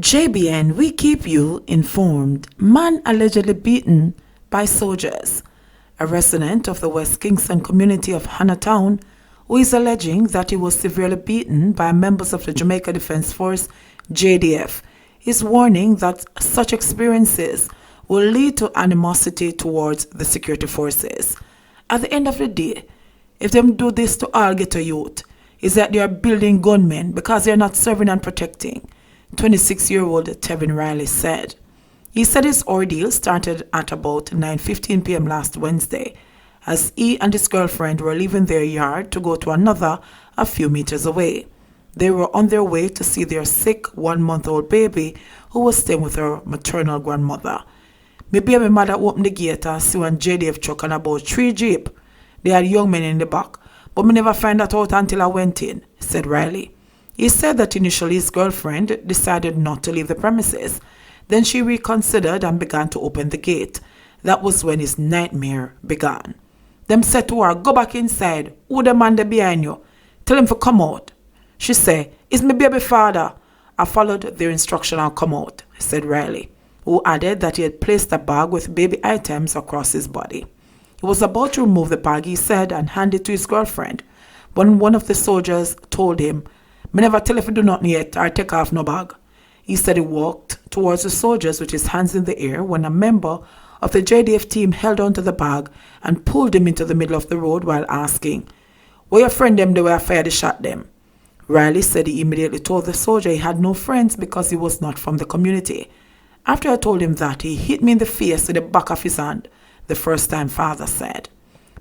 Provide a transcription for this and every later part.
JBN, we keep you informed. Man allegedly beaten by soldiers. A resident of the West Kingston community of Hannahtown, who is alleging that he was severely beaten by members of the Jamaica Defence Force, JDF, is warning that such experiences will lead to animosity towards the security forces. At the end of the day, if them do this to all ghetto youth, is that they are building gunmen because they are not serving and protecting. 26-year-old Fvnr said. He said his ordeal started at about 9:15 p.m. last Wednesday, as he and his girlfriend were leaving their yard to go to another a few meters away. They were on their way to see their sick 1-month-old baby who was staying with her maternal grandmother. My baby mother opened the gate and see one JDF truck and about 3 jeep. They had young men in the back, but me never find that out until I went in, said Riley. He said that initially his girlfriend decided not to leave the premises. Then she reconsidered and began to open the gate. That was when his nightmare began. Them said to her, "Go back inside. Who the man there behind you? Tell him to come out." She said, "It's my baby father." I followed their instruction and come out, said Riley, who added that he had placed a bag with baby items across his body. He was about to remove the bag, he said, and hand it to his girlfriend, when one of the soldiers told him, "Me never tell if you do nothing yet or take off no bag." He said he walked towards the soldiers with his hands in the air when a member of the JDF team held onto the bag and pulled him into the middle of the road while asking, "Where your friend them the way I fired the shot them?" Riley said he immediately told the soldier he had no friends because he was not from the community. After I told him that, he hit me in the face with the back of his hand, the first-time father said.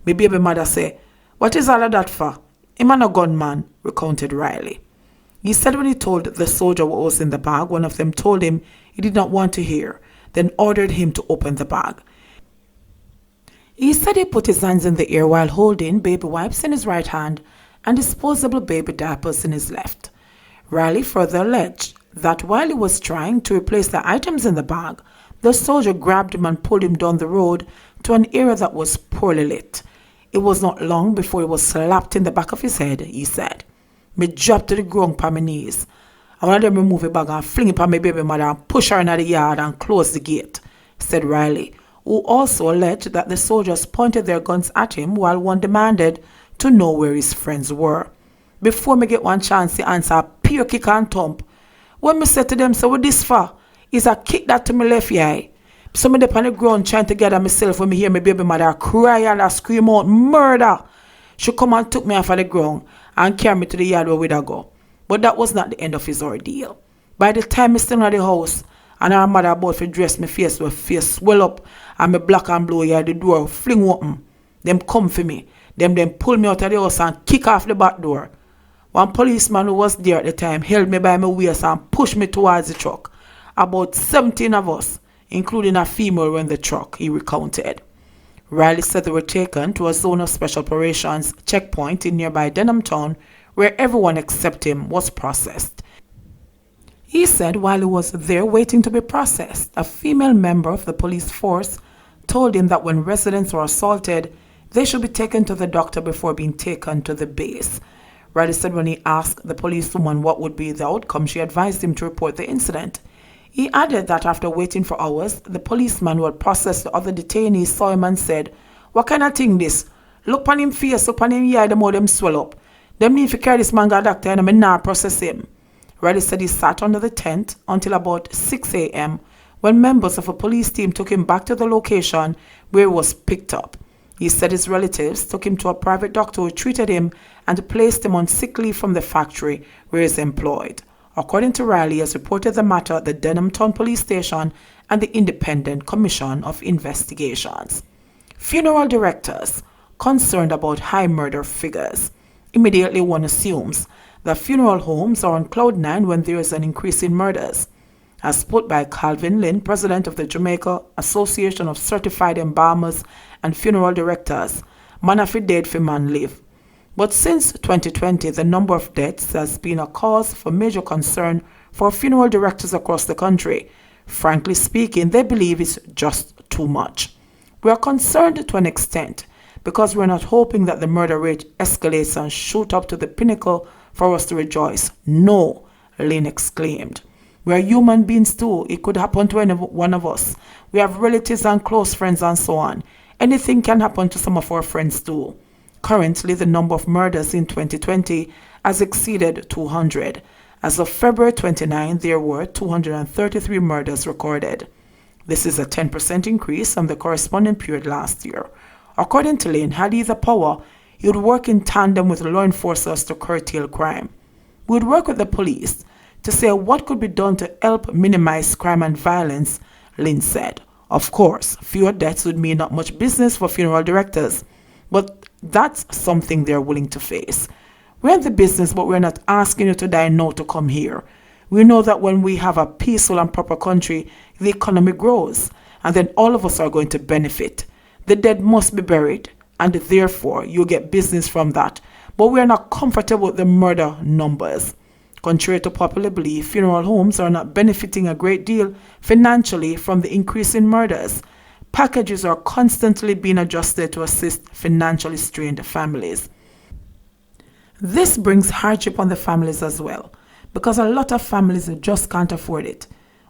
My baby mother said, "What is all of that for? Him a gunman," recounted Riley. He said when he told the soldier what was in the bag, one of them told him he did not want to hear, then ordered him to open the bag. He said he put his hands in the air while holding baby wipes in his right hand and disposable baby diapers in his left. Riley further alleged that while he was trying to replace the items in the bag, the soldier grabbed him and pulled him down the road to an area that was poorly lit. It was not long before he was slapped in the back of his head, he said. Me dropped to the ground on my knees. I wanted them to remove the bag and fling it on my baby mother and push her into the yard and close the gate, said Riley, who also alleged that the soldiers pointed their guns at him while one demanded to know where his friends were. Before me get one chance to answer a pure kick and thump, when me said to them, "So what this for?" is a kick that to my left eye. So me up on the ground trying to gather myself when me hear my baby mother cry and I scream out, "Murder!" She come and took me off of the ground and carried me to the yard where we'd go. But that was not the end of his ordeal. By the time I still at the house and our mother about to dress my face with face swell up and my black and blue hair, the door fling open. Them come for me. Them pull me out of the house and kick off the back door. One policeman who was there at the time held me by my waist and pushed me towards the truck. About 17 of us, including a female, were in the truck, he recounted. Riley said they were taken to a zone of special operations checkpoint in nearby Denhamtown, where everyone except him was processed. He said while he was there waiting to be processed, a female member of the police force told him that when residents were assaulted, they should be taken to the doctor before being taken to the base. Riley said when he asked the policewoman what would be the outcome, she advised him to report the incident. He added that after waiting for hours, the policeman who had processed the other detainees saw him and said, "What kind of thing this? Look on him face, look on him eye, the more them swell up. Them need to carry this man to the doctor and I'm not process him." Riley said he sat under the tent until about 6 a.m. when members of a police team took him back to the location where he was picked up. He said his relatives took him to a private doctor who treated him and placed him on sick leave from the factory where he is employed. According to Riley, he has reported the matter at the Denhamtown Police Station and the Independent Commission of Investigations. Fvnr3ral Directors, concerned about high murder figures. Immediately one assumes that funeral homes are on cloud nine when there is an increase in murders. As put by Calvin Lyn, president of the Jamaica Association of Certified Embalmers and Funeral Directors, man fi dead fi man live. But since 2020, the number of deaths has been a cause for major concern for funeral directors across the country. Frankly speaking, they believe it's just too much. We are concerned to an extent because we're not hoping that the murder rate escalates and shoot up to the pinnacle for us to rejoice. No, Lyn exclaimed. We are human beings too. It could happen to any one of us. We have relatives and close friends and so on. Anything can happen to some of our friends too. Currently, the number of murders in 2020 has exceeded 200. As of February 29, there were 233 murders recorded. This is a 10% increase from the corresponding period last year. According to Lyn, had he the power, he would work in tandem with law enforcers to curtail crime. We would work with the police to say what could be done to help minimize crime and violence, Lyn said. Of course, fewer deaths would mean not much business for funeral directors, but that's something they're willing to face. We're in the business, but we're not asking you to die now to come here. We know that when we have a peaceful and proper country, the economy grows, and then all of us are going to benefit. The dead must be buried, and therefore you get business from that. But we are not comfortable with the murder numbers. Contrary to popular belief, funeral homes are not benefiting a great deal financially from the increase in murders. Packages are constantly being adjusted to assist financially strained families. This brings hardship on the families as well, because a lot of families just can't afford it.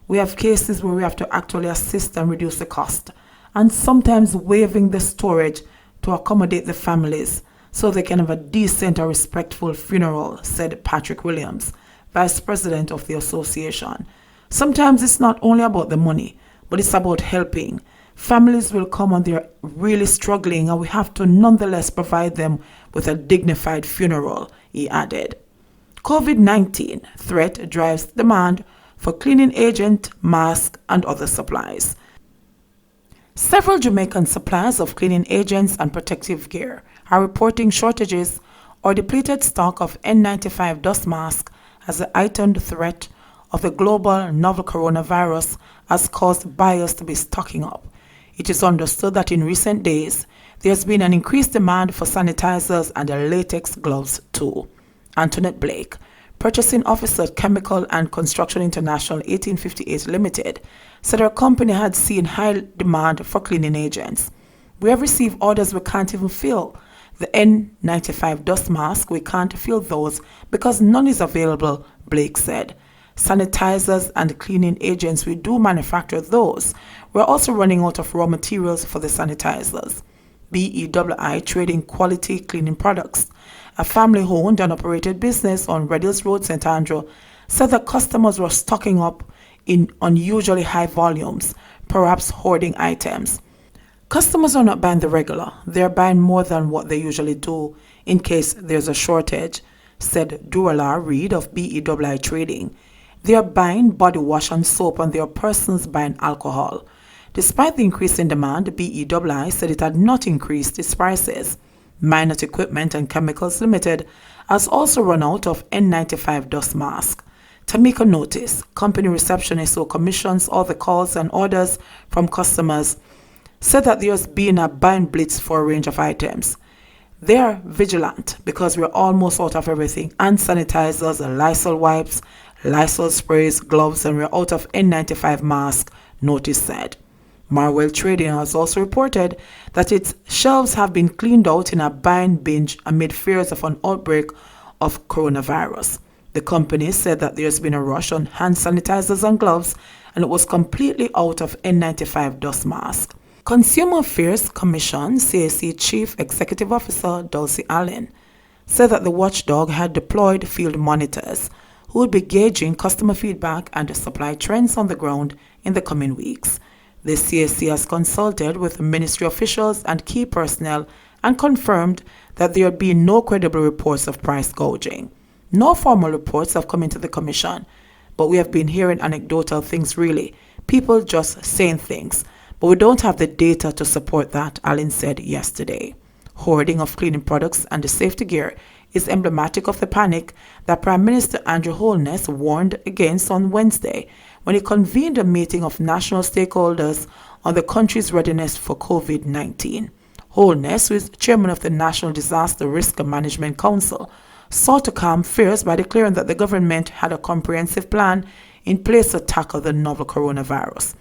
We have cases where we have to actually assist and reduce the cost, and sometimes waiving the storage to accommodate the families so they can have a decent or respectful funeral, said Patrick Williams, Vice President of the association. Sometimes it's not only about the money, but it's about helping. Families will come and they're really struggling, and we have to nonetheless provide them with a dignified funeral, he added. COVID-19 threat drives demand for cleaning agent, masks, and other supplies. Several Jamaican suppliers of cleaning agents and protective gear are reporting shortages or depleted stock of N95 dust masks as the heightened threat of the global novel coronavirus has caused buyers to be stocking up. It is understood that in recent days, there has been an increased demand for sanitizers and latex gloves too. Antoinette Blake, purchasing officer at Chemical and Construction International 1858 Limited, said her company had seen high demand for cleaning agents. We have received orders we can't even fill. The N95 dust mask, we can't fill those because none is available, Blake said. Sanitizers and cleaning agents, we do manufacture those. We're also running out of raw materials for the sanitizers. BEWI Trading Quality Cleaning Products, a family-owned and operated business on Red Hills Road, St. Andrew, said that customers were stocking up in unusually high volumes, perhaps hoarding items. Customers are not buying the regular. They're buying more than what they usually do in case there's a shortage, said Durala Reed of BEWI Trading. They are buying body wash and soap, and there are persons buying alcohol. Despite the increase in demand, BEWI said it had not increased its prices. Minot Equipment and Chemicals Limited has also run out of N95 dust masks. Tamika Notice, company receptionist who commissions all the calls and orders from customers, said that there has been a buying blitz for a range of items. They are vigilant because we're almost out of everything: hand sanitizers, Lysol wipes, Lysol sprays, gloves, and we're out of N95 masks, Notice said. Marwell Trading has also reported that its shelves have been cleaned out in a buying binge amid fears of an outbreak of coronavirus. The company said that there's been a rush on hand sanitizers and gloves, and it was completely out of N95 dust masks. Consumer Affairs Commission CAC Chief Executive Officer Dulcie Allen said that the watchdog had deployed field monitors who would be gauging customer feedback and supply trends on the ground in the coming weeks. The CAC has consulted with ministry officials and key personnel and confirmed that there had been no credible reports of price gouging. No formal reports have come into the commission, but we have been hearing anecdotal things really, people just saying things, but we don't have the data to support that, Allen said yesterday. Hoarding of cleaning products and the safety gear is emblematic of the panic that Prime Minister Andrew Holness warned against on Wednesday when he convened a meeting of national stakeholders on the country's readiness for COVID-19. Holness, who is chairman of the National Disaster Risk Management Council, sought to calm fears by declaring that the government had a comprehensive plan in place to tackle the novel coronavirus.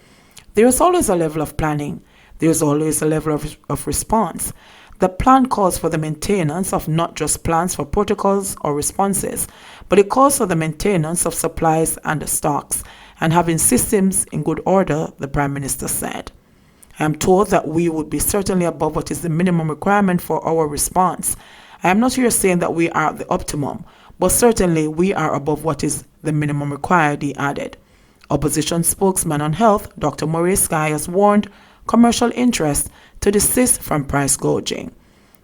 There is always a level of planning. There is always a level of response. The plan calls for the maintenance of not just plans for protocols or responses, but it calls for the maintenance of supplies and stocks and having systems in good order, the Prime Minister said. I am told that we would be certainly above what is the minimum requirement for our response. I am not here saying that we are at the optimum, but certainly we are above what is the minimum required, he added. Opposition spokesman on health, Dr. Maurice Sky, has warned commercial interests to desist from price gouging.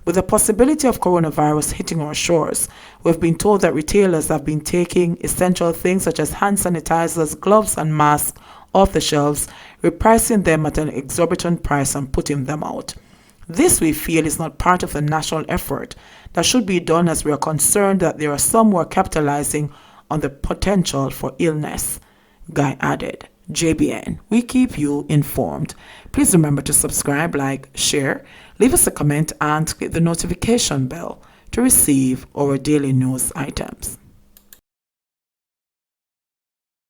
With the possibility of coronavirus hitting our shores, we've been told that retailers have been taking essential things such as hand sanitizers, gloves, and masks off the shelves, repricing them at an exorbitant price and putting them out. This, we feel, is not part of the national effort that should be done, as we are concerned that there are some who are capitalizing on the potential for illness, Guy added. JBN, we keep you informed. Please remember to subscribe, like, share, leave us a comment, and click the notification bell to receive our daily news items.